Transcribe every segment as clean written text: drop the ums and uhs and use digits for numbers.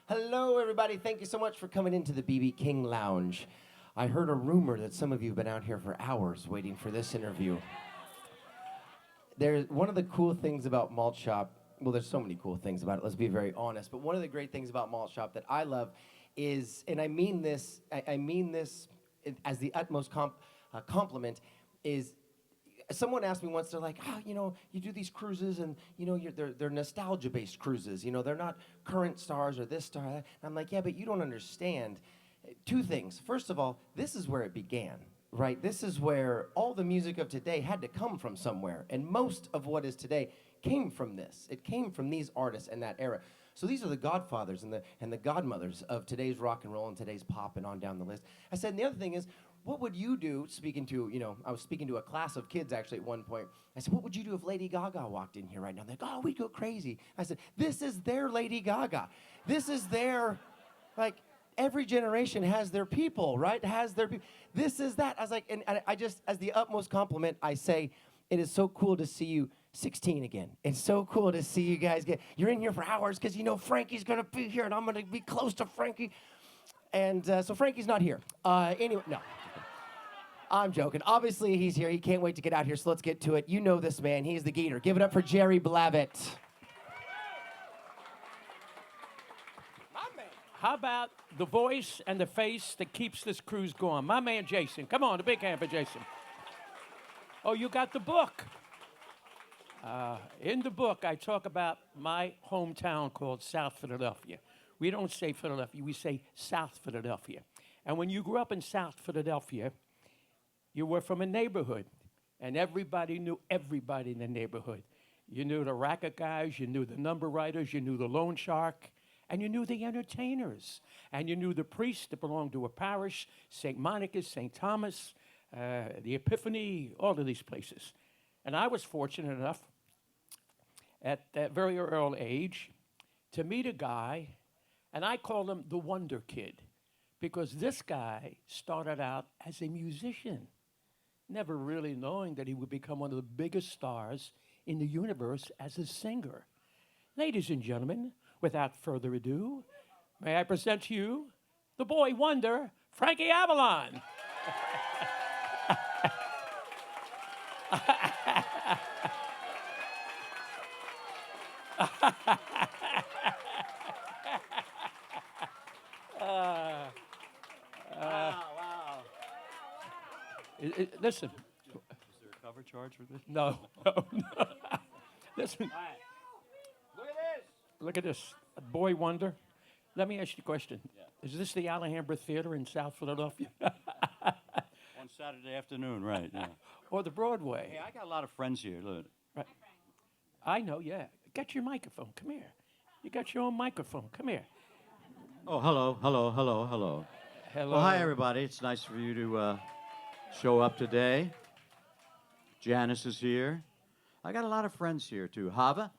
Hello, everybody. Thank you so much for coming into the BB King Lounge. I heard a rumor that some of you have been out here for hours waiting for this interview. There's one of the cool things about Malt Shop. Well, there's so many cool things about it. Let's be very honest. But one of the great things about Malt Shop that I love is, and I mean this as the utmost compliment, is. Someone asked me once, they're like, you do these cruises and, they're nostalgia-based cruises. They're not current stars or this star. And I'm like, yeah, but you don't understand. Two things. First of all, this is where it began, right? This is where all the music of today had to come from somewhere. And most of what is today came from this. It came from these artists and that era. So these are the godfathers and the godmothers of today's rock and roll and today's pop and on down the list. I said, and the other thing is, what would you do, I was speaking to a class of kids actually at one point. I said, what would you do if Lady Gaga walked in here right now? They're like, oh, we'd go crazy. I said, this is their Lady Gaga. This is their, every generation has their people, right? Has their people. This is that. I was like, and I just, as the utmost compliment, I say, it is so cool to see you 16 again. It's so cool to see you guys you're in here for hours because Frankie's going to be here and I'm going to be close to Frankie. And so Frankie's not here. Anyway, no. I'm joking. Obviously, he's here. He can't wait to get out here, so let's get to it. You know this man. He's the Gator. Give it up for Jerry Blavitt. My man. How about the voice and the face that keeps this cruise going? My man, Jason. Come on, a big hand for Jason. Oh, you got the book. In the book, I talk about my hometown called South Philadelphia. We don't say Philadelphia. We say South Philadelphia. And when you grew up in South Philadelphia, you were from a neighborhood, and everybody knew everybody in the neighborhood. You knew the racket guys, you knew the number writers, you knew the loan shark, and you knew the entertainers. And you knew the priests that belonged to a parish, St. Monica's, St. Thomas, the Epiphany, all of these places. And I was fortunate enough at that very early age to meet a guy, and I call him the Wonder Kid, because this guy started out as a musician, never really knowing that he would become one of the biggest stars in the universe as a singer. Ladies and gentlemen, without further ado, may I present to you the boy wonder, Frankie Avalon. Listen. Is there a cover charge for this? No. Listen. Right. Look at this. Look at this. A boy wonder. Let me ask you a question. Yeah. Is this the Alhambra Theater in South Philadelphia? One Saturday afternoon, right? Yeah. Or the Broadway? Hey, I got a lot of friends here. Look. Right. I know, yeah. Get your microphone. Come here. You got your own microphone. Come here. Oh, hello. Hello. Well, hi, everybody. It's nice for you to show up today. Janice is here. I got a lot of friends here, too. Hava?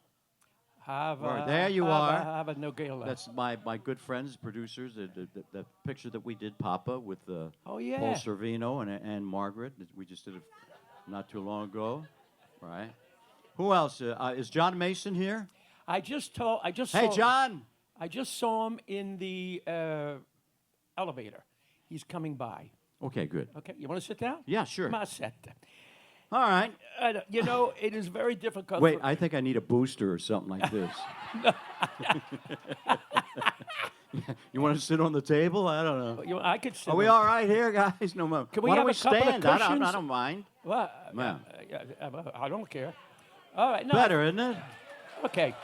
There you are. Hava Nogela. That's my good friends, producers. The picture that we did, Papa, with Oh, yeah. Paul Servino and Margaret. We just did it not too long ago. Right. Who else? Is John Mason here? Hey, John! I just saw him in the elevator. He's coming by. Okay, good. Okay, you want to sit down? Yeah, sure. Ma sette. All right. It is very difficult. Wait, I think I need a booster or something like this. You want to sit on the table? I don't know. I could sit. Are we all right here, guys? No, Can we why have don't we a couple of stand? cushions? I don't mind. Well, Yeah. I don't care. All right. No, Better, isn't it? Okay.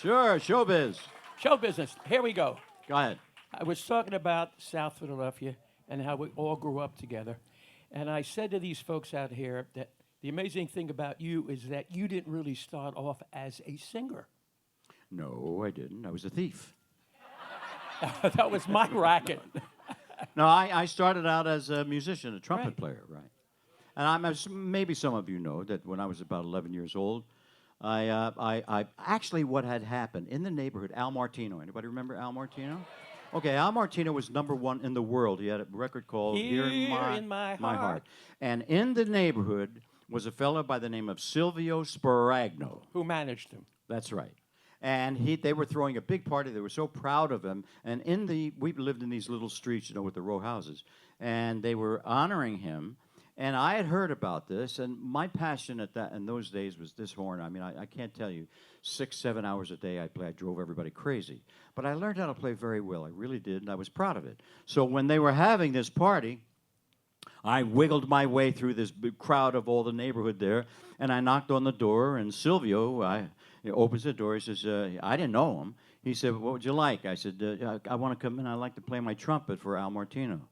Sure, showbiz. Show business. Here we go. Go ahead. I was talking about South Philadelphia and how we all grew up together. And I said to these folks out here that the amazing thing about you is that you didn't really start off as a singer. No, I didn't. I was a thief. That was my racket. No, I started out as a musician, a trumpet player, right? And maybe some of you know that when I was about 11 years old, I actually what had happened in the neighborhood, Al Martino. Anybody remember Al Martino? Okay, Al Martino was #1 in the world. He had a record called Here in My Heart. And in the neighborhood was a fellow by the name of Silvio Sparagno. Who managed him? That's right. And they were throwing a big party. They were so proud of him. And we lived in these little streets, you know, with the row houses. And they were honoring him. And I had heard about this, and my passion in those days was this horn. I mean, I can't tell you, 6, 7 hours a day I'd play. I drove everybody crazy. But I learned how to play very well. I really did, and I was proud of it. So when they were having this party, I wiggled my way through this big crowd of all the neighborhood there, and I knocked on the door, and Silvio he opens the door. He says, I didn't know him. He said, what would you like? I said, I want to come in. I'd like to play my trumpet for Al Martino.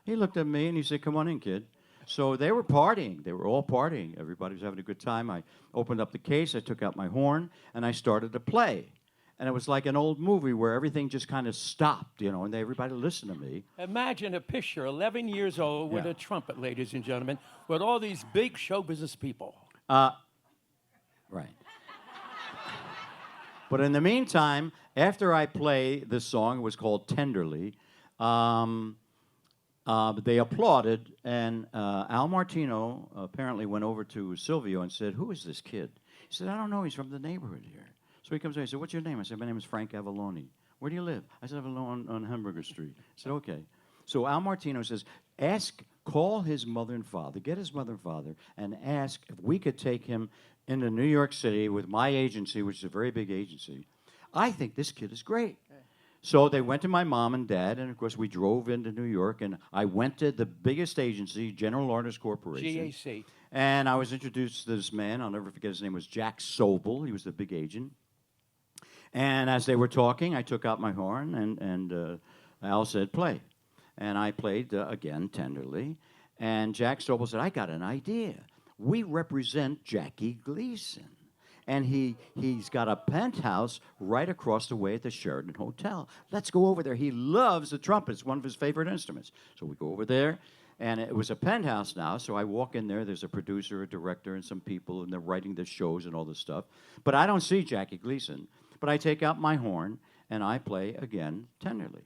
He looked at me, and he said, come on in, kid. So they were partying. They were all partying. Everybody was having a good time. I opened up the case. I took out my horn, and I started to play. And it was like an old movie where everything just kind of stopped, you know, and everybody listened to me. Imagine a picture, 11 years old, with a trumpet, ladies and gentlemen, with all these big show business people. Right. But in the meantime, after I play this song, it was called Tenderly, they applauded, and Al Martino apparently went over to Silvio and said, who is this kid? He said, I don't know. He's from the neighborhood here. So he comes over. He said, what's your name? I said, my name is Frank Avalon. Where do you live? I said, I live on Hamburger Street. I said, okay. So Al Martino says, call his mother and father, get his mother and father, and ask if we could take him into New York City with my agency, which is a very big agency. I think this kid is great. So they went to my mom and dad, and of course we drove into New York, and I went to the biggest agency, General Artists Corporation. GAC. And I was introduced to this man. I'll never forget his name was Jack Sobel. He was the big agent. And as they were talking, I took out my horn, and Al said, play. And I played, again, Tenderly. And Jack Sobel said, I got an idea. We represent Jackie Gleason. And he's got a penthouse right across the way at the Sheraton Hotel. Let's go over there. He loves the trumpet. It's one of his favorite instruments. So we go over there, and it was a penthouse now. So I walk in there. There's a producer, a director, and some people, and they're writing the shows and all this stuff. But I don't see Jackie Gleason. But I take out my horn, and I play, again, Tenderly.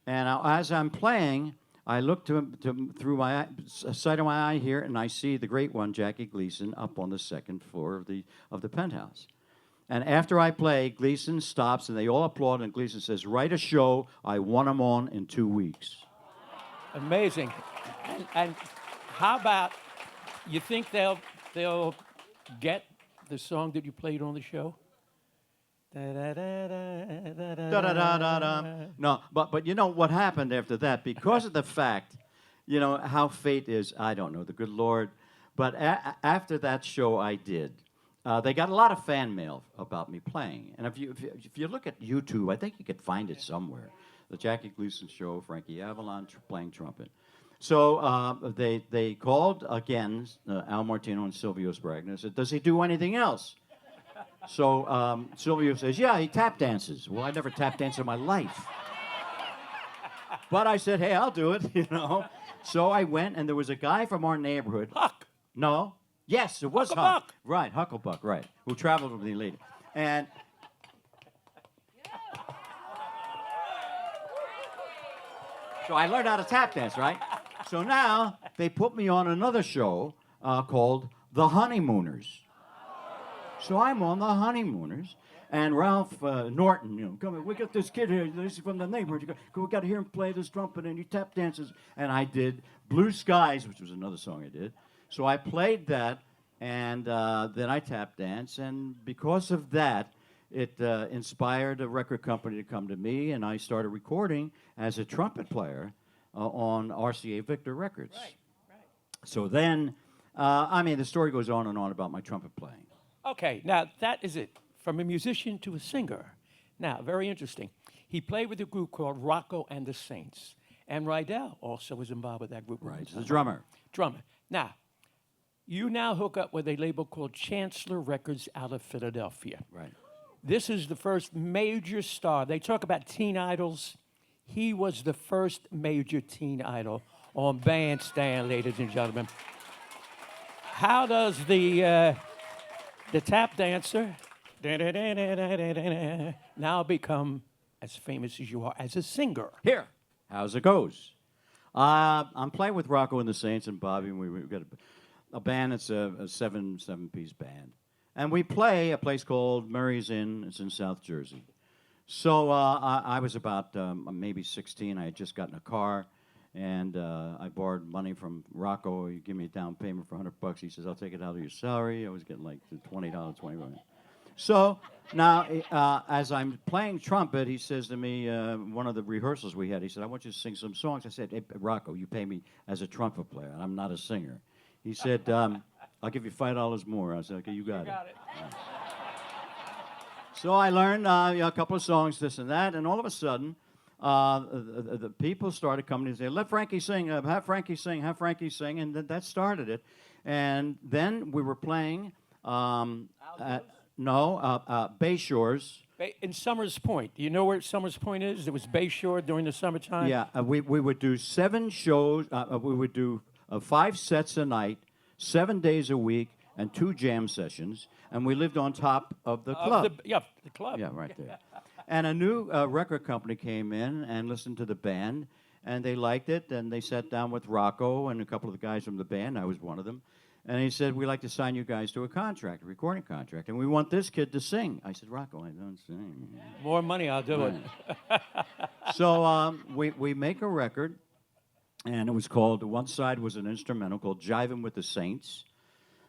And as I'm playing, I look through my side of my eye here, and I see the great one, Jackie Gleason, up on the second floor of the penthouse. And after I play, Gleason stops, and they all applaud, and Gleason says, write a show. I want them on in 2 weeks. Amazing. And how about, you think they'll get the song that you played on the show? No, but you know what happened after that? Because of the fact, you know, how fate is, I don't know, the good Lord. But after that show I did, they got a lot of fan mail about me playing. And if you look at YouTube, I think you could find it somewhere. The Jackie Gleason Show, Frankie Avalon playing trumpet. So they called again, Al Martino and Silvio Spragna, and said, does he do anything else? So Silvio says, yeah, he tap dances. Well, I never tap danced in my life. But I said, hey, I'll do it, you know. So I went, and there was a guy from our neighborhood. Huck. No. Yes, it was Hucklebuck. Huck. Right, Hucklebuck, right, who traveled with me later. And so I learned how to tap dance, right? So now they put me on another show called The Honeymooners. So I'm on The Honeymooners, and Ralph Norton, you know, come on, we got this kid here, this is from the neighborhood, we got to hear him play this trumpet, and he tap dances. And I did Blue Skies, which was another song I did. So I played that, and then I tap dance, and because of that, it inspired a record company to come to me, and I started recording as a trumpet player on RCA Victor Records. Right. So then, I mean, the story goes on and on about my trumpet playing. Okay, now that is it. From a musician to a singer. Now, very interesting. He played with a group called Rocco and the Saints. And Rydell also was involved with that group. Right, the drummer. Drummer. Now, you now hook up with a label called Chancellor Records out of Philadelphia. Right. This is the first major star. They talk about teen idols. He was the first major teen idol on Bandstand, ladies and gentlemen. How does the tap dancer now become as famous as you are as a singer? Here, how's it goes? I'm playing with Rocco and the Saints and Bobby, and we've got a band that's a seven-piece band. And we play a place called Murray's Inn. It's in South Jersey. So I was about maybe 16. I had just gotten a car, and I borrowed money from Rocco. He gave me a down payment for $100. He says, "I'll take it out of your salary." I was getting like $20, 21. So now, as I'm playing trumpet, he says to me, one of the rehearsals we had, he said, "I want you to sing some songs." I said, "Hey, Rocco, you pay me as a trumpet player. I'm not a singer." He said, "I'll give you $5 more." I said, "Okay, you got it." So I learned a couple of songs, this and that, and all of a sudden, the people started coming and saying, "Let Frankie sing, have Frankie sing, have Frankie sing," and that started it. And then we were playing, Bay Shores. In Summers Point. Do you know where Summers Point is? It was Bay Shore during the summertime. Yeah, we would do 7 shows. We would do 5 sets a night, 7 days a week, and 2 jam sessions. And we lived on top of the club. The club. Yeah, right there. And a new record company came in and listened to the band, and they liked it. And they sat down with Rocco and a couple of the guys from the band. I was one of them. And he said, "We'd like to sign you guys to a contract, a recording contract. And we want this kid to sing." I said, "Rocco, I don't sing." More money, I'll do it. So we make a record, and it was called, one side was an instrumental called "Jivin' with the Saints,"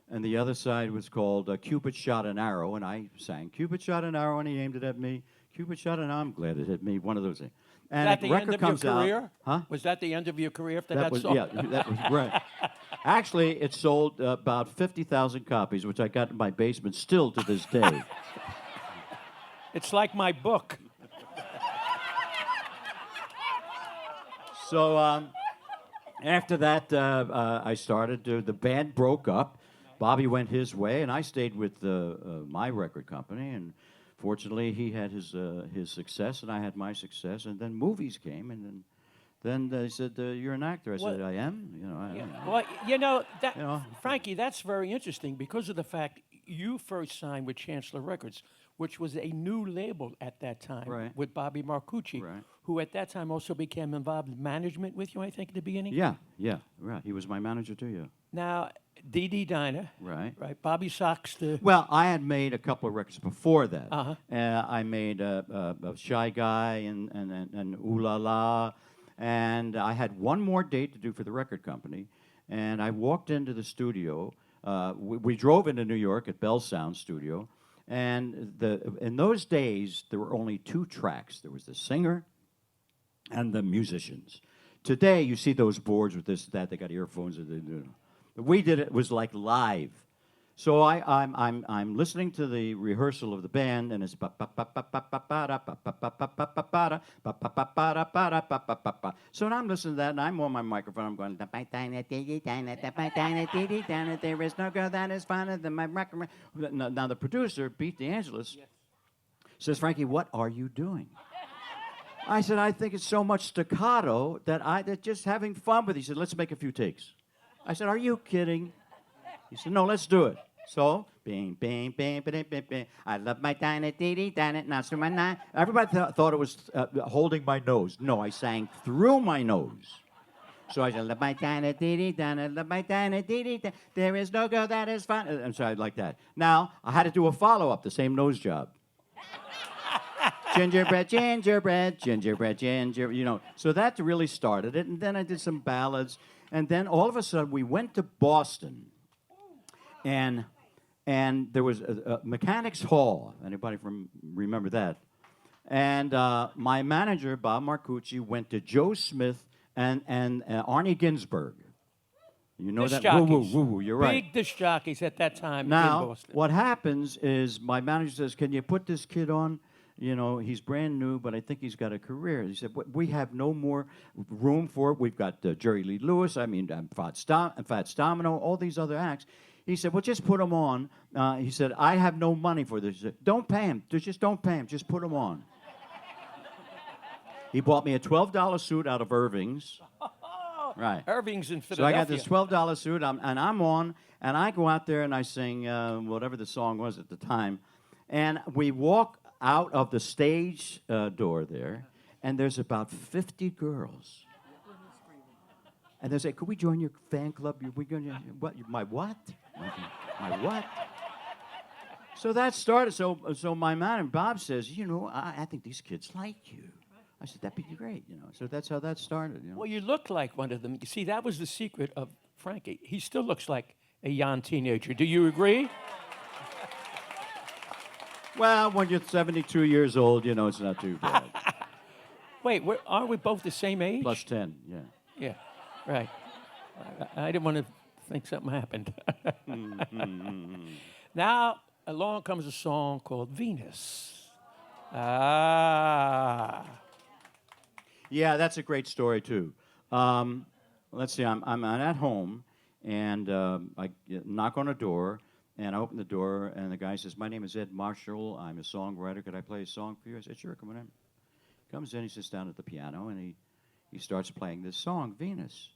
and the other side was called "Cupid Shot an Arrow," and I sang "Cupid Shot an Arrow," and he aimed it at me. "Cupid shot an arrow," I'm glad it hit me, one of those things. And Was that the the record end of comes your career? out. Huh? Was that the end of your career after that was, song? yeah, that was right. Actually, it sold about 50,000 copies, which I got in my basement still to this day. It's like my book. So after that, I started the band broke up. Bobby went his way, and I stayed with my record company. And fortunately, he had his success, and I had my success. And then movies came, and then they said, "You're an actor." I said, "I am." I am. Well, Frankie, that's very interesting because of the fact you first signed with Chancellor Records, which was a new label at that time, Right. with Bobby Marcucci, Right. who at that time also became involved in management with you, I think, at the beginning. Yeah, right. He was my manager too. Yeah. Now, Dee Dee Dinah, Right. Bobby Sox, Well, I had made a couple of records before that. Uh-huh. I made a Shy Guy and Ooh La La, and I had one more date to do for the record company, and I walked into the studio. We drove into New York at Bell Sound Studio, and in those days there were only 2 tracks. There was the singer and the musicians. Today you see those boards with this, that. They got earphones. We did it was like live. So I'm listening to the rehearsal of the band, and it's so I'm listening to that, and I'm on my microphone. I'm going, "There is no girl that is finer than my record." Now the producer, Pete DeAngelis, says, "Frankie, what are you doing?" I said, "I think it's so much staccato that just having fun with it." He said, "Let's make a few takes." I said, "Are you kidding?" He said, "No, let's do it." So, bing, bing, bing, bing, bing, bing. I love my dine dee dee dine now through my nine. Everybody thought it was holding my nose. No, I sang through my nose. So I said, "Love my dine dee dee dine, love my dine dee dee dine. There is no girl that is fine." And so I like that. Now, I had to do a follow-up, the same nose job. Gingerbread, gingerbread, gingerbread, ginger, So that really started it. And then I did some ballads. And then all of a sudden, we went to Boston. And there was a Mechanics Hall. Anybody remember that? And my manager, Bob Marcucci, went to Joe Smith and Arnie Ginsberg. You know Disc that? Woo, woo, jockeys. woo, woo. You're right. Big disc jockeys at that time in Now, Boston. what happens is my manager says, "Can you put this kid on? He's brand new, but I think he's got a career." He said, "We have no more room for it. We've got Jerry Lee Lewis, Fats Domino, all these other acts." He said, "Well, just put him on." He said, "I have no money for this." He said, "Don't pay him. Just don't pay him. Just put him on." He bought me a $12 suit out of Irving's. Right. Irving's in So I Philadelphia. got this $12 suit, and I'm on, and I go out there and I sing whatever the song was at the time. And we walk out of the stage door there, and there's about 50 girls. And they say, "Could we join your fan club? We going what? My what? My what?" So that started. So my manager Bob says, you know, I think these kids like you. I said that'd be great, you know. So that's how that started. You know. Well, you look like one of them. You see, that was the secret of Frankie. He still looks like a young teenager. Do you agree? Well, when you're 72 years old, you know it's not too bad. Wait, aren't we both the same age? Plus 10, yeah. Yeah, right. I didn't want to think something happened. Now, along comes a song called Venus. Ah. Yeah, that's a great story too. Let's see, I'm at home, and I knock on a door, and I open the door, and the guy says, "My name is Ed Marshall. I'm a songwriter. Could I play a song for you?" I said, "Sure, come on in." Comes in, he sits down at the piano, and he starts playing this song, Venus.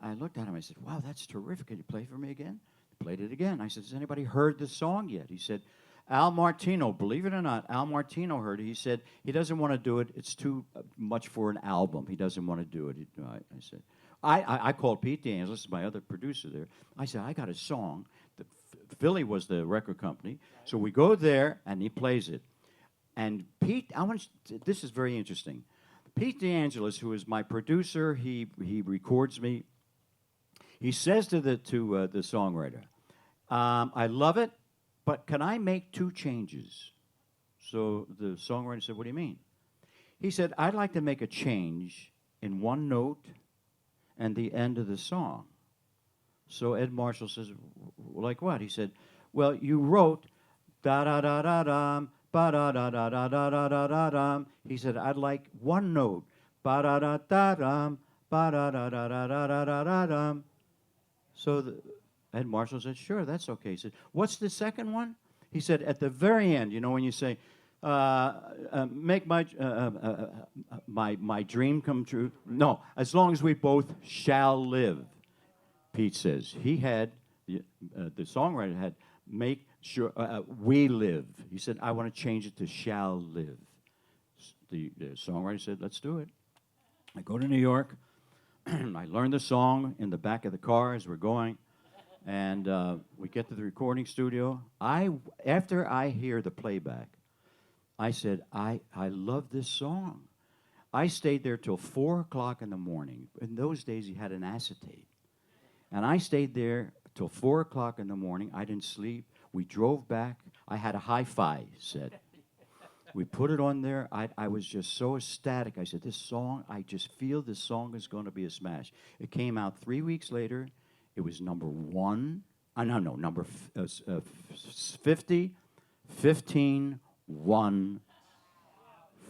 I looked at him, I said, "Wow, that's terrific. Can you play for me again?" He played it again. I said, "Has anybody heard this song yet?" He said, "Al Martino, believe it or not, Al Martino heard it. He said he doesn't want to do it. It's too much for an album. He doesn't want to do it." I said, I called Pete DeAngelis, this is my other producer there. I said, "I got a song." Philly was the record company. So we go there, and he plays it. And Pete, this is very interesting. Pete DeAngelis, who is my producer, he records me. He says to the songwriter, "I love it, but can I make 2 changes?" So the songwriter said, "What do you mean?" He said, "I'd like to make a change in 1 note and the end of the song." So Ed Marshall says, "Like what?" He said, "Well, you wrote da-da-da-da-dum, ba-da-da-da-da-da-da-da-dum." He said, "I'd like 1 note, ba-da-da-da-dum, ba-da-da-da-da-da-da-da-dum." So Ed Marshall said, "Sure, that's okay." He said, "What's the second one?" He said, "At the very end, you know, when you say, make my dream come true." No, "as long as we both shall live." Pete says the songwriter had make sure we live. He said, "I want to change it to shall live." The songwriter said, "Let's do it." I go to New York. I learn the song in the back of the car as we're going, and we get to the recording studio. After I hear the playback, I said, I love this song. I stayed there till 4 o'clock in the morning. In those days, he had an acetate. And I stayed there till 4 o'clock in the morning. I didn't sleep. We drove back. I had a hi-fi set. We put it on there. I was just so ecstatic. I said, this song, I just feel this song is going to be a smash. It came out 3 weeks later. It was number 1. Number 50, 15, 1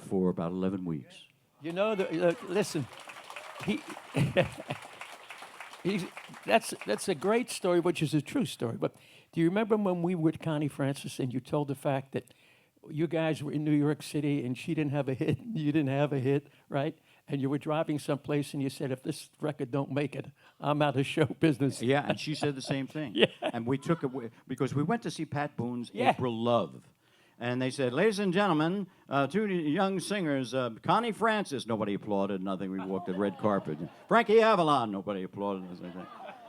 for about 11 weeks. You know, listen, that's a great story, which is a true story. But do you remember when we were with Connie Francis and you told the fact that you guys were in New York City and she didn't have a hit, and you didn't have a hit, right? And you were driving someplace and you said, if this record don't make it, I'm out of show business. Yeah, and she said the same thing. Yeah. And we took it because we went to see Pat Boone's April Love. And they said, ladies and gentlemen, 2 young singers, Connie Francis, nobody applauded, nothing. We walked the red carpet. Frankie Avalon, nobody applauded.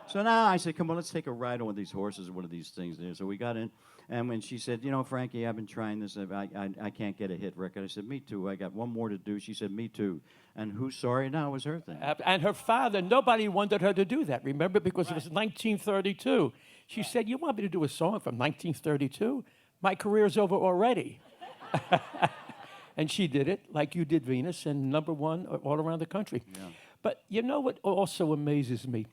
So now I said, come on, let's take a ride on one of these horses or one of these things there. So we got in, and when she said, you know, Frankie, I've been trying this. I can't get a hit record. I said, me too. I got one more to do. She said, me too. And who's sorry now was her thing. And her father, nobody wanted her to do that, remember? Because it was 1932. She said, you want me to do a song from 1932? My career's over already. And she did it, like you did Venus, and number 1 all around the country. Yeah. But you know what also amazes me?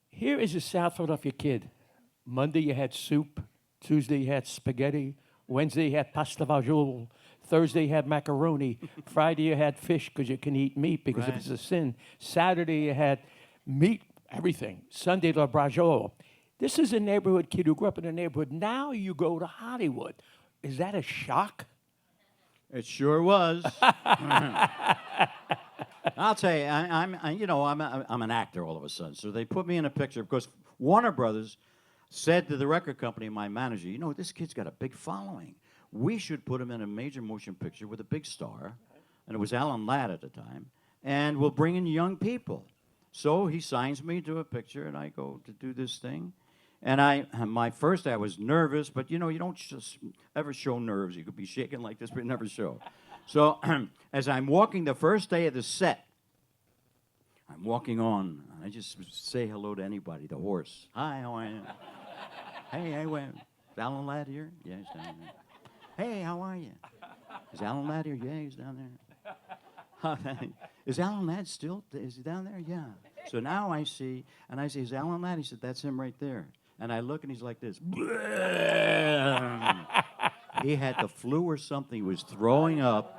Here is a South Philadelphia kid. Monday you had soup. Tuesday you had spaghetti. Wednesday you had pasta fagioli. Thursday you had macaroni. Friday you had fish because you can eat meat because if it's a sin. Saturday you had meat, everything. Sunday la braciole. This is a neighborhood kid who grew up in a neighborhood. Now you go to Hollywood. Is that a shock? It sure was. I'll tell you, I'm an actor all of a sudden. So they put me in a picture because Warner Brothers said to the record company, my manager, you know, this kid's got a big following. We should put him in a major motion picture with a big star, and it was Alan Ladd at the time, and we'll bring in young people. So he signs me to a picture, and I go to do this thing. And my first day, I was nervous, but you know, you don't just ever show nerves. You could be shaking like this, but you never show. So as I'm walking the first day of the set, I'm walking on. I just say hello to anybody. The horse. Hi, how are you? Hey, is Alan Ladd here? Yeah, he's down there. Hey, how are you? Is Alan Ladd here? Yeah, he's down there. Is Alan Ladd still? Is he down there? Yeah. So now I see, and I say, is Alan Ladd? He said, that's him right there. And I look, and he's like this. He had the flu or something. He was throwing up.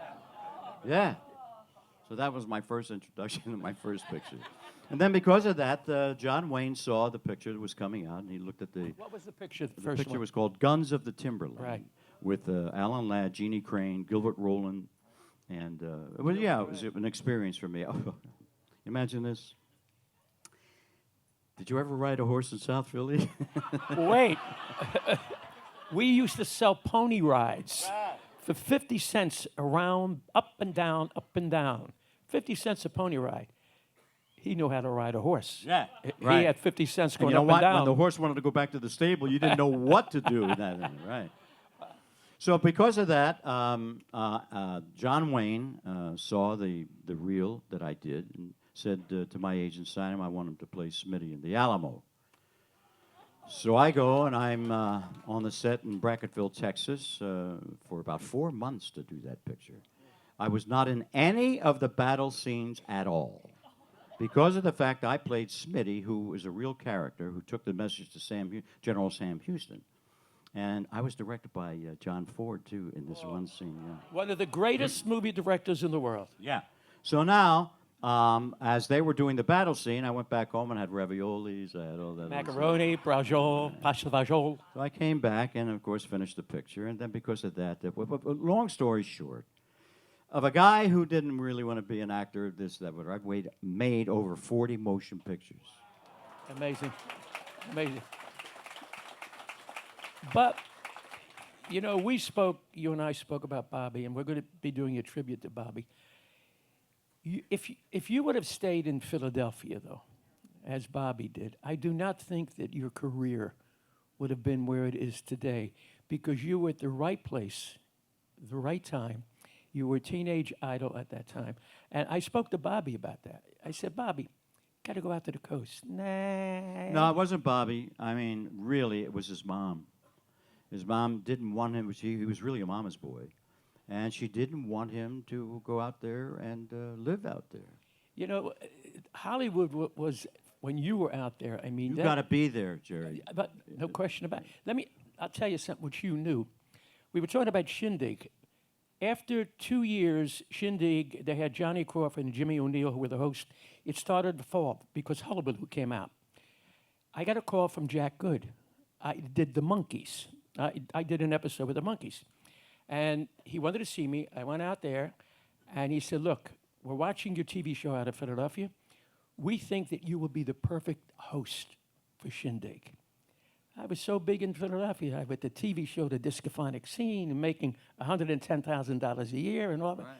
Yeah. So that was my first introduction to my first picture. And then because of that, John Wayne saw the picture that was coming out, and he looked at the... What was the picture? The picture was called Guns of the Timberland. Right. With Alan Ladd, Jeannie Crane, Gilbert Rowland, and it was an experience for me. Imagine this. Did you ever ride a horse in South Philly? Wait. We used to sell pony rides for 50 cents around, up and down, up and down. 50 cents a pony ride. He knew how to ride a horse. Yeah, He right. had 50 cents And going you know up what? and down. When the horse wanted to go back to the stable, you didn't know what to do with that. Right. So because of that, John Wayne saw the reel that I did and said to my agent, sign him, I want him to play Smitty in the Alamo. So I go, and I'm on the set in Brackettville, Texas, for about 4 months to do that picture. I was not in any of the battle scenes at all, because of the fact I played Smitty, who was a real character, who took the message to General Sam Houston. And I was directed by John Ford, too, in this one scene. Yeah. One of the greatest movie directors in the world. Yeah. So now, as they were doing the battle scene, I went back home and had raviolis. I had all that. Macaroni, brajol, pasta vajol. So I came back and, of course, finished the picture. And then because of that, long story short, of a guy who didn't really want to be an actor, I've made over 40 motion pictures. Amazing. Amazing. But, you know, you and I spoke about Bobby, and we're going to be doing a tribute to Bobby. If you would have stayed in Philadelphia, though, as Bobby did, I do not think that your career would have been where it is today, because you were at the right place, the right time. You were a teenage idol at that time. And I spoke to Bobby about that. I said, Bobby, got to go out to the coast. Nah. No, it wasn't Bobby. I mean, really, it was his mom. His mom didn't want him. He was really a mama's boy. And she didn't want him to go out there and live out there. You know, Hollywood was, when you were out there, I mean... You got to be there, Jerry. But no question about it. I'll tell you something which you knew. We were talking about Shindig. After 2 years, Shindig, they had Johnny Crawford and Jimmy O'Neill, who were the hosts. It started to fall because Hullabaloo came out. I got a call from Jack Good. I did the Monkees. I did an episode with the Monkees. And he wanted to see me. I went out there, and he said, look, we're watching your TV show out of Philadelphia. We think that you will be the perfect host for Shindig. I was so big in Philadelphia. I went to TV show, The Discophonic Scene, and making $110,000 a year and all that. Right.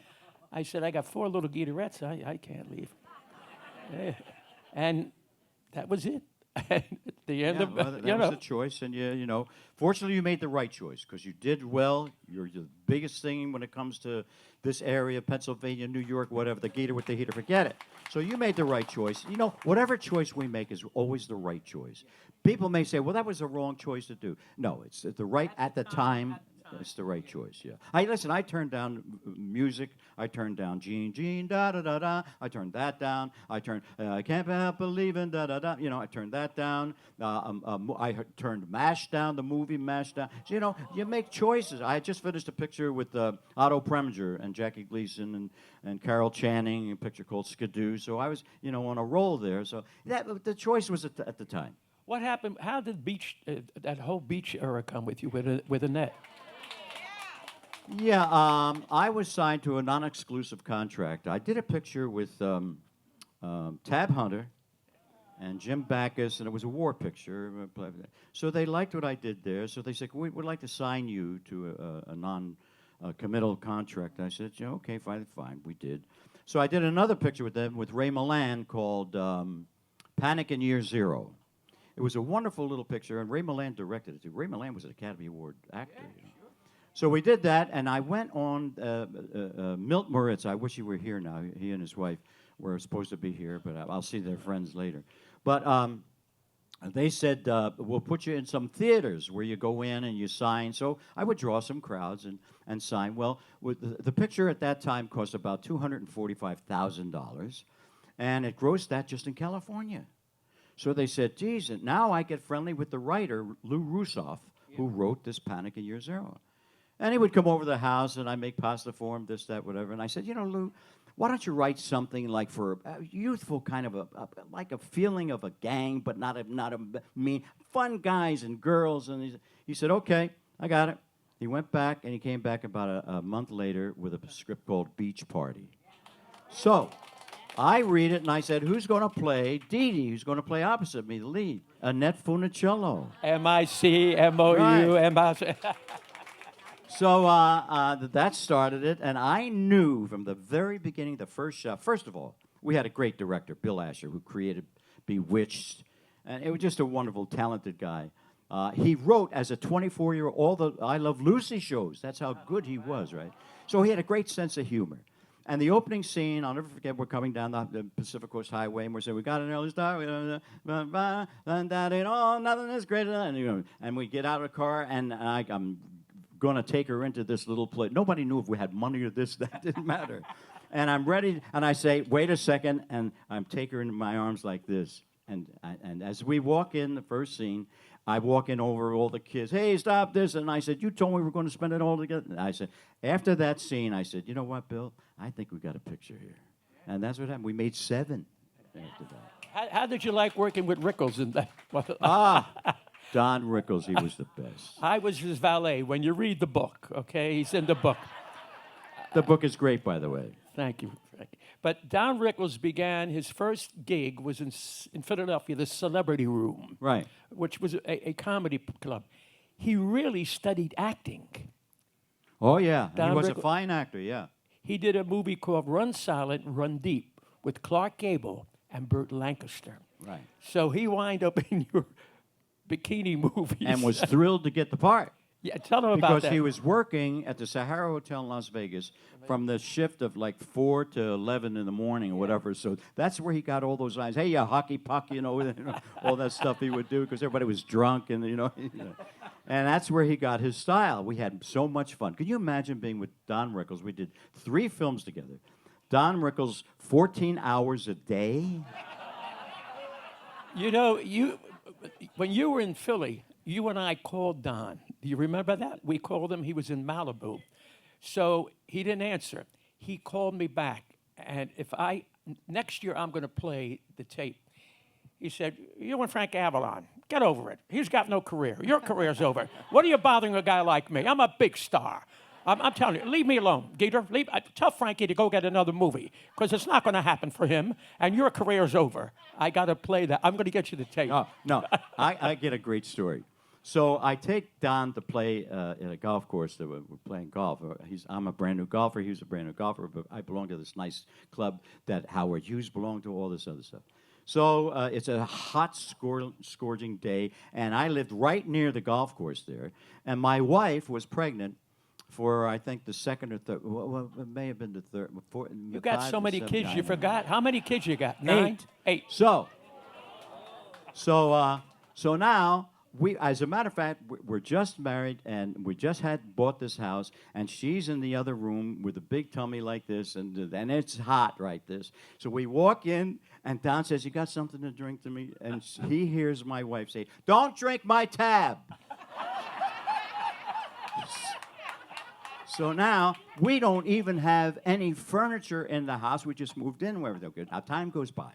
I said, I got 4 little guitarettes. I can't leave. Yeah. And that was it. At the end of that was the choice, and you know, fortunately, you made the right choice because you did well. You're the biggest thing when it comes to this area, Pennsylvania, New York, whatever. The gator with the heater, forget it. So you made the right choice. You know, whatever choice we make is always the right choice. People may say, "Well, that was the wrong choice to do." No, it's the right at the time. It's the right choice, yeah. I turned down music. I turned down Gene, da-da-da-da. I turned that down. I Can't Help Believing, da-da-da. You know, I turned that down. I turned MASH down, the movie MASH down. So, you know, you make choices. I just finished a picture with Otto Preminger and Jackie Gleason and Carol Channing, a picture called Skidoo. So I was, you know, on a roll there. So the choice was at the time. What happened? How did that whole beach era come with you with Annette? Yeah, I was signed to a non-exclusive contract. I did a picture with Tab Hunter and Jim Backus, and it was a war picture. So they liked what I did there, so they said, we'd like to sign you to a non-committal contract. I said, yeah, okay, fine, we did. So I did another picture with them with Ray Milland called Panic in Year Zero. It was a wonderful little picture, and Ray Milland directed it too. Ray Milland was an Academy Award actor. You know. So we did that, and I went on Milt Moritz. I wish he were here now. He and his wife were supposed to be here, but I'll see their friends later. But they said, we'll put you in some theaters where you go in and you sign. So I would draw some crowds and sign. Well, with the picture at that time cost about $245,000, and it grossed that just in California. So they said, geez, and now I get friendly with the writer, Lou Rusoff, who wrote this Panic in Year Zero. And he would come over to the house, and I'd make pasta for him, this, that, whatever. And I said, you know, Lou, why don't you write something like for a youthful kind of like a feeling of a gang, but not a mean, fun guys and girls. And he said, okay, I got it. He went back, and he came back about a month later with a script called Beach Party. So I read it, and I said, who's going to play Dee Dee? Who's going to play opposite me, the lead? Annette Funicello. M-I-C-M-O-U, M-I-C. So that started it, and I knew from the very beginning, the first shot. First of all, we had a great director, Bill Asher, who created Bewitched, and it was just a wonderful, talented guy. He wrote as a 24-year-old all the I Love Lucy shows. That's how good he was, right? So he had a great sense of humor. And the opening scene, I'll never forget, we're coming down the Pacific Coast Highway, and we're saying, we got an early start, nothing is greater than, and we get out of the car, and I'm going to take her into this little place. Nobody knew if we had money or this, that didn't matter. And I'm ready, and I say, wait a second, and I take her into my arms like this. And as we walk in, the first scene, I walk in over all the kids, hey, stop this. And I said, you told me we were going to spend it all together. And I said, after that scene, I said, you know what, Bill? I think we got a picture here. And that's what happened. We made 7 after that. How did you like working with Rickles in that? Don Rickles, he was the best. I was his valet. When you read the book, okay, he's in the book. The book is great, by the way. Thank you, Frankie. But Don Rickles began, his first gig was in Philadelphia, the Celebrity Room. Right. Which was a comedy club. He really studied acting. Oh, yeah. Don He was a Rickles. fine actor, yeah. He did a movie called Run Silent, Run Deep with Clark Gable and Burt Lancaster. Right. So he wound up in your bikini movies. And was thrilled to get the part. Yeah, tell him about Because that. he was working at the Sahara Hotel in Las Vegas from the shift of like 4 to 11 in the morning or whatever. So that's where he got all those lines. Hey, ya hockey puck, all that stuff he would do because everybody was drunk and, And that's where he got his style. We had so much fun. Can you imagine being with Don Rickles? We did 3 films together. Don Rickles, 14 hours a day. When you were in Philly, you and I called Don. Do you remember that? We called him. He was in Malibu. So he didn't answer. He called me back. And next year I'm going to play the tape. He said, you and Frankie Avalon, get over it. He's got no career. Your career's over. What are you bothering a guy like me? I'm a big star. I'm telling you, leave me alone, Dieter. Tell Frankie to go get another movie, because it's not going to happen for him, and your career's over. I got to play that. I'm going to get you the tape. Oh, no, I get a great story. So I take Don to play at a golf course that we're playing golf. I'm a brand new golfer. He was a brand new golfer, but I belong to this nice club that Howard Hughes belonged to, all this other stuff. So it's a hot, scorching day, and I lived right near the golf course there, and my wife was pregnant for, I think, the second or third, well, it may have been the third. You got so many kids, you forgot? How many kids you got? 9? 8. So now, as a matter of fact, we're just married, and we just bought this house, and she's in the other room with a big tummy like this, and it's hot right this. So we walk in, and Don says, you got something to drink to me? And he hears my wife say, don't drink my tab. So now, we don't even have any furniture in the house. We just moved in where they're good. Now, time goes by.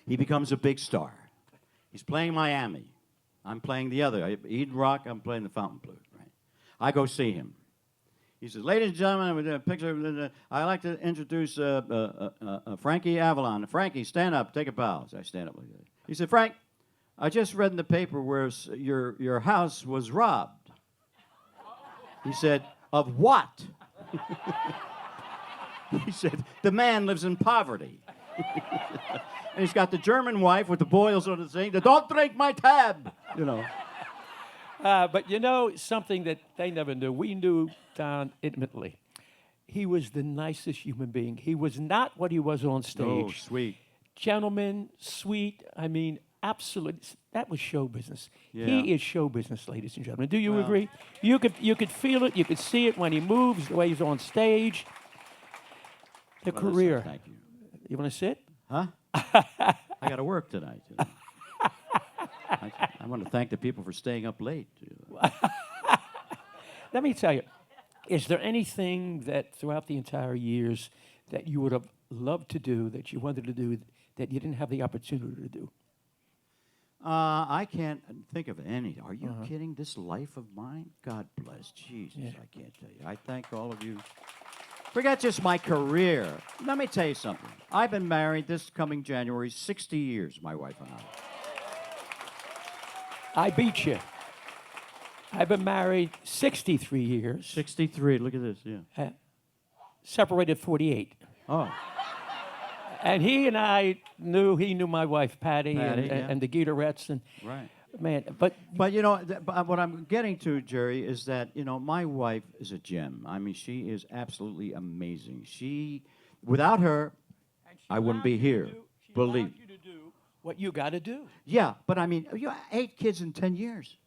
He becomes a big star. He's playing Miami. I'm playing the other. Eden Rock, I'm playing the Fontainebleau. Right? I go see him. He says, ladies and gentlemen, with a picture, I'd like to introduce Frankie Avalon. Frankie, stand up, take a bow. So I stand up like that. He said, Frank, I just read in the paper where your house was robbed. He said, of what? He said, the man lives in poverty. And he's got the German wife with the boils on the thing. Don't drink my tab, you know. But you know something that they never knew? We knew Don intimately. He was the nicest human being. He was not what he was on stage. Oh, sweet. Gentleman, sweet. I mean, absolutely. That was show business. Yeah. He is show business, ladies and gentlemen. Do you Well- agree? You could feel it. You could see it when he moves, the way he's on stage. The Well, listen, career. thank you. You want to sit? Huh? I got to work tonight. You know. I want to thank the people for staying up late. Let me tell you, is there anything that throughout the entire years that you would have loved to do, that you wanted to do, that you didn't have the opportunity to do? I can't think of any. Are you kidding? This life of mine? God bless. Jesus, I can't tell you. I thank all of you. Forget just my career. Let me tell you something. I've been married this coming January 60 years, my wife and I. I beat you. I've been married 63 years, 63. Look at this. Yeah. separated 48. Oh. And he knew my wife, Patty, Patty, and, yeah. and the Guitarettes. And Right. man, but But you know, but what I'm getting to, Jerry, is that my wife is a gem. I mean, she is absolutely amazing. Without her, I wouldn't be here. Believe. you to do what you got to do. Yeah, but I mean, 8 kids in 10 years.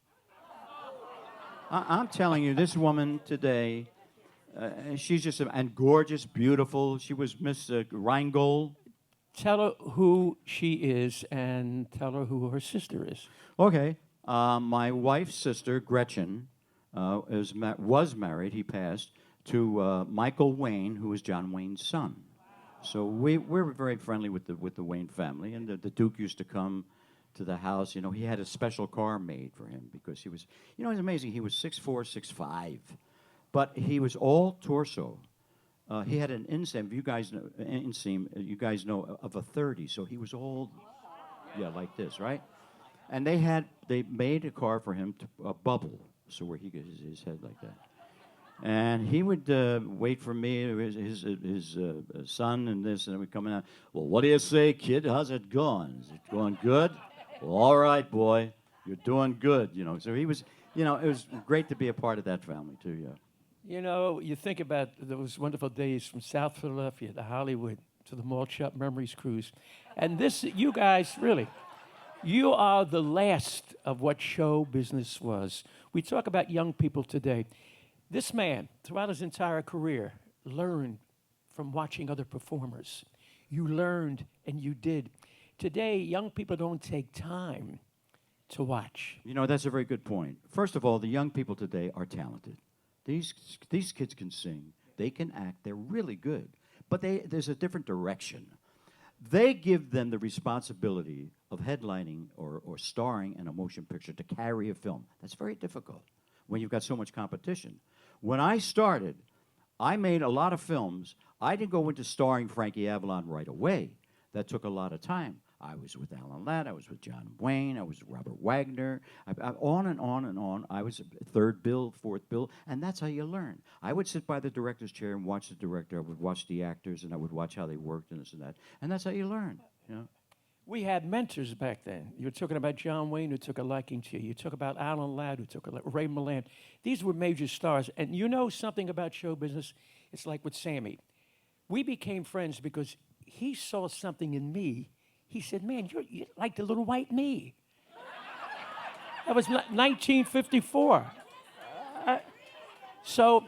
I'm telling you, this woman today, she's just and gorgeous, beautiful. She was Miss Rheingold. Tell her who she is and tell her who her sister is. Okay, my wife's sister Gretchen was married. He passed to Michael Wayne, who was John Wayne's son. So we're very friendly with the Wayne family, and the Duke used to come to the house. You know, he had a special car made for him because he was, it's amazing. He was 6'4", 6'5", but he was all torso. He had an inseam. If you guys know inseam, you guys know of a 30. So he was all, like this, right? And they made a car for him a bubble, so where he gets his head like that. And he would wait for me, his son, and this, and we'd come in. Well, what do you say, kid? How's it going? Is it going good? Well, all right, boy, you're doing good. So he was. It was great to be a part of that family too. Yeah. You think about those wonderful days from South Philadelphia to Hollywood to the Malt Shop Memories Cruise. And this, you guys, really, you are the last of what show business was. We talk about young people today. This man, throughout his entire career, learned from watching other performers. You learned and you did. Today, young people don't take time to watch. That's a very good point. First of all, the young people today are talented. These kids can sing, they can act, they're really good. But there's a different direction. They give them the responsibility of headlining or starring in a motion picture to carry a film. That's very difficult when you've got so much competition. When I started, I made a lot of films. I didn't go into starring Frankie Avalon right away. That took a lot of time. I was with Alan Ladd, I was with John Wayne, I was with Robert Wagner, on and on and on. I was third bill, fourth bill, and that's how you learn. I would sit by the director's chair and watch the director. I would watch the actors, and I would watch how they worked and this and that. And that's how you learn. We had mentors back then. You were talking about John Wayne, who took a liking to you. You talk about Alan Ladd, who took a Ray Milland. These were major stars. And you know something about show business? It's like with Sammy. We became friends because he saw something in me. He said, man, you're like the little white me. That was 1954. So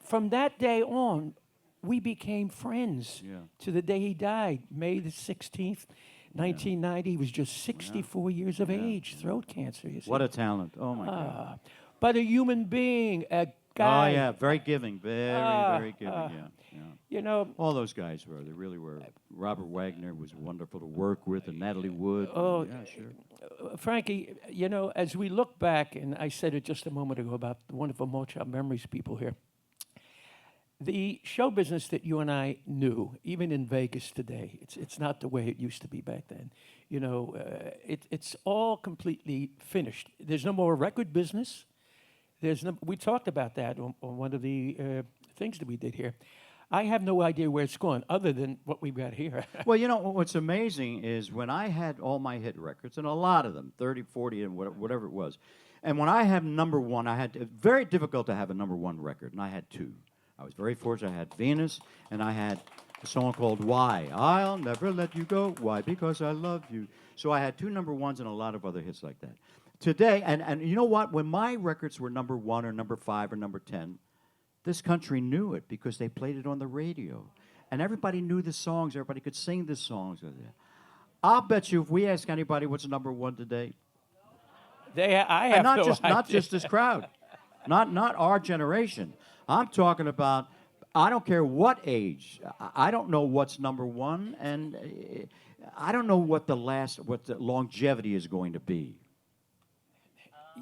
from that day on, we became friends to the day he died, May the 16th, 1990. He was just 64 years of age, throat cancer. You see. What a talent. Oh, my God. But a human being, a guy. Oh, yeah, very giving, very giving, yeah. All those guys they really were. Robert Wagner was wonderful to work with, and Natalie Wood. Oh, yeah, sure. Frankie, as we look back, and I said it just a moment ago about the wonderful Malt Shop Memories people here, the show business that you and I knew, even in Vegas today, it's not the way it used to be back then. It's all completely finished. There's no more record business. We talked about that on one of the things that we did here. I have no idea where it's going other than what we've got here. Well, you know, what's amazing is when I had all my hit records, and a lot of them, 30, 40, and whatever it was, and when I have number one, I had very difficult to have a number one record, and I had two. I was very fortunate. I had Venus, and I had a song called Why. I'll never let you go. Why? Because I love you. So I had two number ones and a lot of other hits like that. Today, and you know what? When my records were number one or number 5 or number 10, this country knew it because they played it on the radio. And everybody knew the songs. Everybody could sing the songs. I'll bet you if we ask anybody what's number one today, I have and not no just idea. not just this crowd, not our generation. I'm talking about. I don't care what age. I don't know what's number one, and I don't know what the longevity is going to be.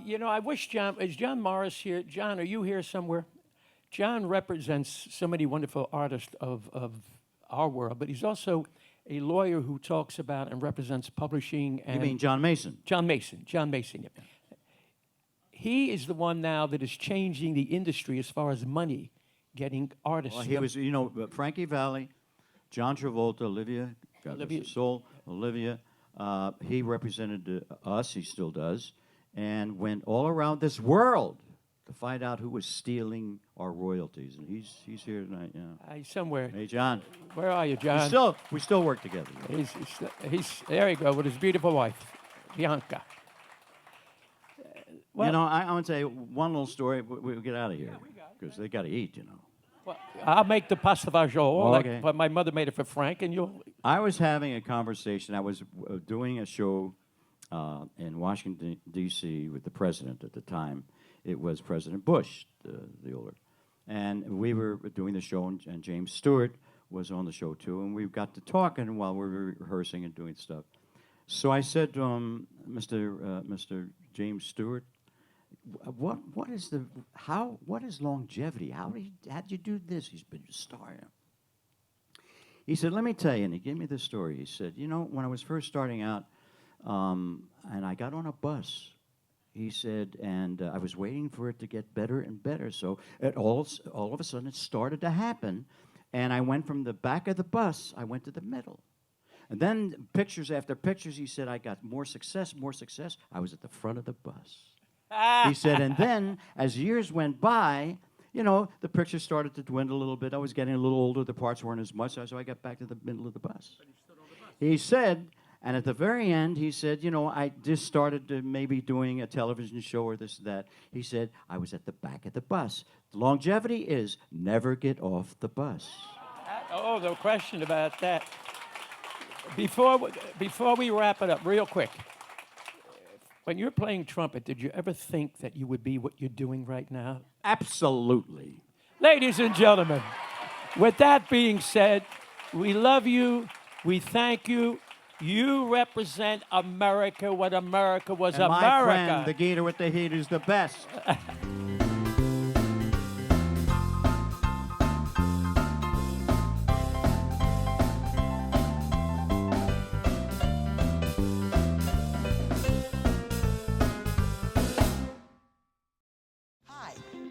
You know, I wish John, is John Morris here? John, are you here somewhere? John represents so many wonderful artists of our world, but he's also a lawyer who talks about and represents publishing. And You mean John Mason? John Mason. He is the one now that is changing the industry as far as money, getting artists. Well, he was, you know, Frankie Valli, John Travolta, Olivia, God rest her soul, Olivia. He represented us, he still does, and went all around this world to find out who was stealing our royalties. And he's here tonight, yeah. Somewhere. Hey, John. Where are you, John? We still work together. He's there you go, with his beautiful wife, Bianca. You know, I want to tell you one little story. We'll get out of here because they got to eat, you know. Well, I'll make the pasta fagioli, Okay. but my mother made it for Frank, and you'll... I was having a conversation. I was doing a show in Washington, D.C. with the president at the time. It was President Bush, the older. And we were doing the show, and James Stewart was on the show, too. And we got to talking while we were rehearsing and doing stuff. So I said to him, Mr. James Stewart, what is longevity? How'd you do this? He's been a star. He said, let me tell you, and he gave me this story. He said, you know, when I was first starting out, and I got on a bus, he said, and I was waiting for it to get better and better. So all of a sudden it started to happen, and I went from the back of the bus, I went to the middle. And then pictures after pictures, he said, I got more success. I was at the front of the bus. He said, and then as years went by, you know, the pictures started to dwindle a little bit. I was getting a little older. The parts weren't as much, so I got back to the middle of the bus. But he stood on the bus. He said, and at the very end, he said, you know, I just started to maybe doing a television show or this, that. He said, I was at the back of the bus. Longevity is never get off the bus. Oh, no question about that. Before we wrap it up, real quick, when you're playing trumpet, did you ever think that you would be what you're doing right now? Absolutely. Ladies and gentlemen, with that being said, we love you. We thank you. You represent America when America was and America. My friend, the gator with the heat, is the best.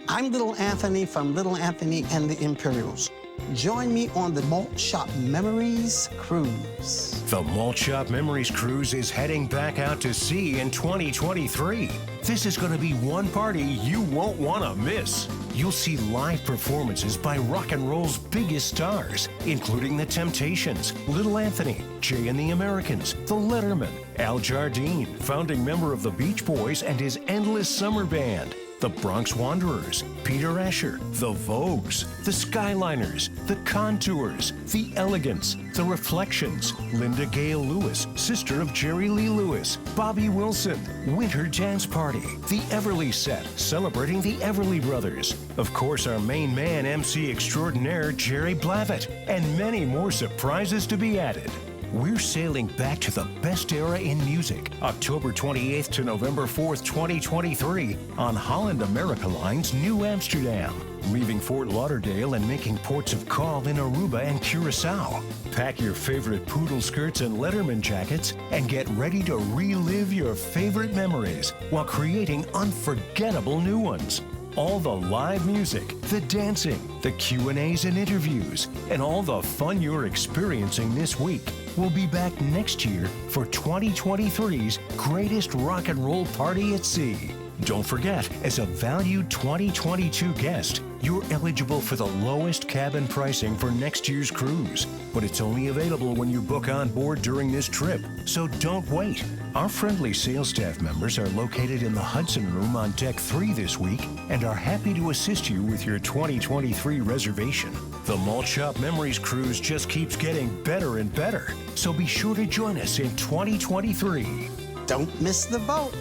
I'm Little Anthony from Little Anthony and the Imperials. Join me on the Malt Shop Memories Cruise. The Malt Shop Memories Cruise is heading back out to sea in 2023. This is going to be one party you won't want to miss. You'll see live performances by rock and roll's biggest stars, including The Temptations, Little Anthony, Jay and the Americans, The Lettermen, Al Jardine, founding member of the Beach Boys and his Endless Summer Band, the Bronx Wanderers, Peter Asher, the Vogues, the Skyliners, the Contours, the Elegants, the Reflections, Linda Gale Lewis, sister of Jerry Lee Lewis, Bobby Wilson, Winter Dance Party, the Everly Set, celebrating the Everly Brothers, of course our main man, MC extraordinaire Jerry Blavat, and many more surprises to be added. We're sailing back to the best era in music, October 28th to November 4th, 2023, on Holland America Line's New Amsterdam, leaving Fort Lauderdale and making ports of call in Aruba and Curacao. Pack your favorite poodle skirts and Letterman jackets and get ready to relive your favorite memories while creating unforgettable new ones. All the live music, the dancing, the Q&As and interviews, and all the fun you're experiencing this week will be back next year for 2023's greatest rock and roll party at sea. Don't forget, as a valued 2022 guest, you're eligible for the lowest cabin pricing for next year's cruise, but it's only available when you book on board during this trip, so don't wait. Our friendly sales staff members are located in the Hudson Room on Deck 3 this week and are happy to assist you with your 2023 reservation. The Malt Shop Memories Cruise just keeps getting better and better, so be sure to join us in 2023. Don't miss the boat.